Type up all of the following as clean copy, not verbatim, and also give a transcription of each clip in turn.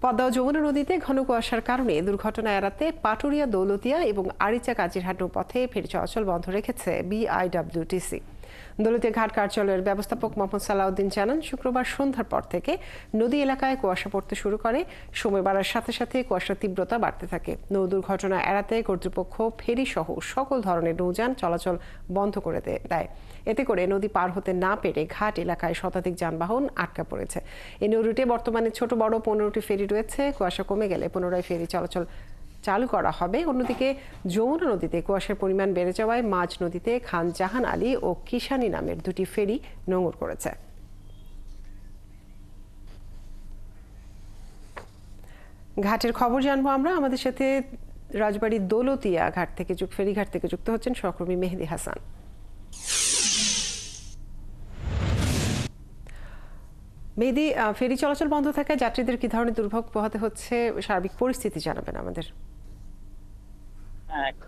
পদ্মা ও যমুনা নদীতে ঘন কুয়াশার কারণে দুর্ঘটনা এড়াতে পাটুরিয়া, দৌলতিয়া এবং আরিচা কাজিরহাট নৌপথে ফেরি চলাচল বন্ধ রেখেছে বিআইডব্লিউটিসি। দৌলতিয়া ঘাট কার্যালয়ের ব্যবস্থাপক মোহাম্মদ সালাউদ্দিন জানান, শুক্রবার সন্ধ্যার পর থেকে নদী এলাকায় কুয়াশা পড়তে শুরু করে। সময় বাড়ার সাথে সাথে কুয়াশার তীব্রতা বাড়তে থাকে। নৌ দুর্ঘটনা এড়াতে কর্তৃপক্ষ ফেরি সহ সকল ধরনের নৌযান চলাচল বন্ধ করে দেয়। এতে করে নদী পার হতে না পেরে ঘাট এলাকায় শতাধিক যানবাহন আটকা পড়েছে। এই নৌ রুটে বর্তমানে ছোট বড় 15টি ফেরি রয়েছে। কুয়াশা কমে গেলে পুনরায় ফেরি চলাচল চালু করা হবে। অন্যদিকে যমুনা নদীতে কুয়াশার পরিমাণ বেড়ে যাওয়ায় মাঝ নদীতে খান জাহান আলী ও কিষানী নামের দুটি ফেরি নোঙর করেছে। ঘাটের খবর জানবো আমরা। আমাদের সাথে রাজবাড়ী দৌলতিয়া ঘাট থেকে ফেরিঘাট থেকে যুক্ত হচ্ছেন সহকর্মী মেহেদি হাসান। মেহেদি, ফেরি চলাচল বন্ধ থাকায় যাত্রীদের কি ধরনের দুর্ভোগ পোহাতে হচ্ছে, সার্বিক পরিস্থিতি জানাবেন আমাদের।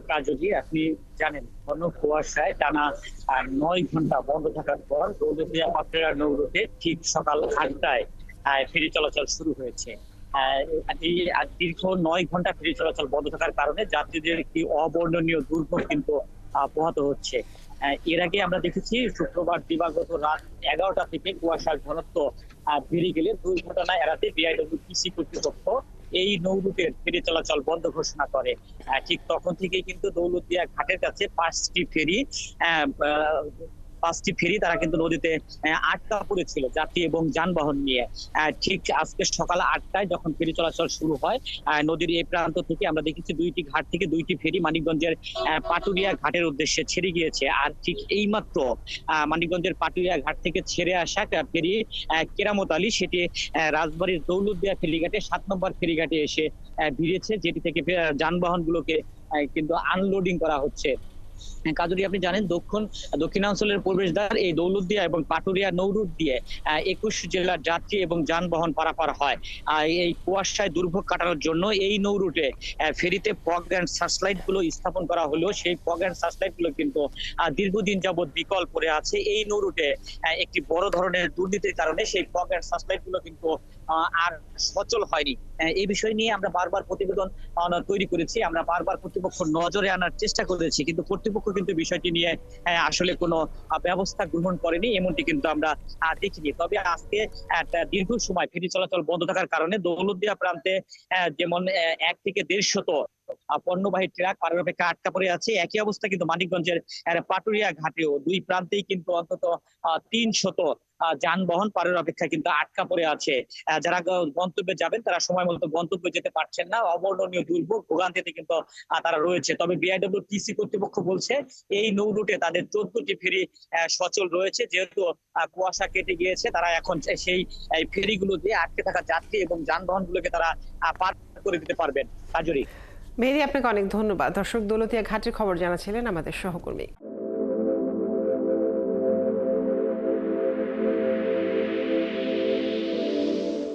কাজী, আপনি জানেন ঘন কুয়াশায় টানা 9 ঘন্টা বন্ধ থাকার পর দৌলতিয়া পাটুরিয়া নৌ রুটে ঠিক সকাল 8টায় ফেরি চলাচল শুরু হয়েছে। দীর্ঘ 9 ঘন্টা ফেরি চলাচল বন্ধ থাকার কারণে যাত্রীদের একটি অবর্ণনীয় দুর্ভোগ কিন্তু পোহাতে হচ্ছে। এর আগে আমরা দেখেছি শুক্রবার দিবাগত রাত 11টা থেকে কুয়াশার ঘনত্ব বেড়ে গেলে দুর্ঘটনা এড়াতে বিআইডব্লিউটিসি কর্তৃপক্ষ এই নৌ রুটের ফেরি চলাচল বন্ধ ঘোষণা করে। ঠিক তখন থেকেই কিন্তু দৌলতিয়া ঘাটের কাছে 5টি ফেরি তারা কিন্তু নদীতে আটকা পড়েছিল যাত্রী এবং যানবাহন নিয়ে। ঠিক আজকে সকাল 8টায় যখন ফেরি চলাচল শুরু হয়, নদীর এই প্রান্ত থেকে আমরা দেখেছি 2টি ঘাট থেকে 2টি ফেরি মানিকগঞ্জের পাটুরিয়া ঘাটের উদ্দেশ্যে ছেড়ে গিয়েছে। আর ঠিক এইমাত্র মানিকগঞ্জের পাটুরিয়া ঘাট থেকে ছেড়ে আসা ফেরি কেরামত আলী, সেটি রাজবাড়ীর দৌলতদিয়া ফেরিঘাটে 7 নম্বর ফেরিঘাটে এসে ভিড়েছে, যেটি থেকে যানবাহন গুলোকে কিন্তু আনলোডিং করা হচ্ছে। কাজী, আপনি জানেন দক্ষিণাঞ্চলের প্রবেশদ্বার এই দৌলতদিয়া এবং পাটুরিয়া নৌরুট দিয়ে 21 জেলার যাত্রী এবং যানবাহন পারাপার হয়। এই কুয়াশায় দুর্ভোগ কাটানোর জন্য এই নৌরুটে ফেরিতে ফগ অ্যান্ড সার্চলাইট গুলো স্থাপন করা হলেও সেই ফগ অ্যান্ড সার্চলাইট গুলো কিন্তু দীর্ঘদিন যাবৎ বিকল পড়ে আছে। এই নৌরুটে একটি বড় ধরনের দুর্নীতির কারণে সেই ফগ অ্যান্ড সার্চলাইট গুলো কিন্তু আর সচল হয়নি। এই বিষয় নিয়ে আমরা বারবার প্রতিবেদন তৈরি করেছি, আমরা বারবার কর্তৃপক্ষ নজরে আনার চেষ্টা করেছি, কিন্তু কর্তৃপক্ষ কিন্তু বিষয়টি নিয়ে আসলে কোনো ব্যবস্থা গ্রহণ করেনি, এমনটি কিন্তু আমরা দেখিনি। তবে আজকে দীর্ঘ সময় ফেরি চলাচল বন্ধ থাকার কারণে দৌলতদিয়া প্রান্তে যেমন 1 থেকে 150 পণ্যবাহী ট্রাক পারের অপেক্ষা আটকা পড়ে আছে। একই অবস্থা কিন্তু মানিকগঞ্জের পাটুরিয়া ঘাটেও 2 প্রান্তেই কিন্তু অন্তত 300 যানবাহন পারের অপেক্ষা কিন্তু আটকা পড়ে আছে। যারা গন্তব্যে যাবেন তারা সময় মতো গন্তব্যে যেতে পারছেন না, অবর্ণনীয় দুর্ভোগ ভোগান্তিতে কিন্তু তারা রয়েছে। তবে বিআইডব্লিউটিসি কর্তৃপক্ষ বলছে এই নৌ রুটে তাদের 14টি ফেরি সচল রয়েছে। যেহেতু কুয়াশা কেটে গিয়েছে, তারা এখন সেই ফেরিগুলো দিয়ে আটকে থাকা যাত্রী এবং যানবাহন গুলোকে তারা পার করে দিতে পারবেন। কাজী, মেহেদি, আপনাকে অনেক ধন্যবাদ। দর্শক, দৌলতিয়া ঘাটের খবর জানাচ্ছিলেন আমাদের সহকর্মী।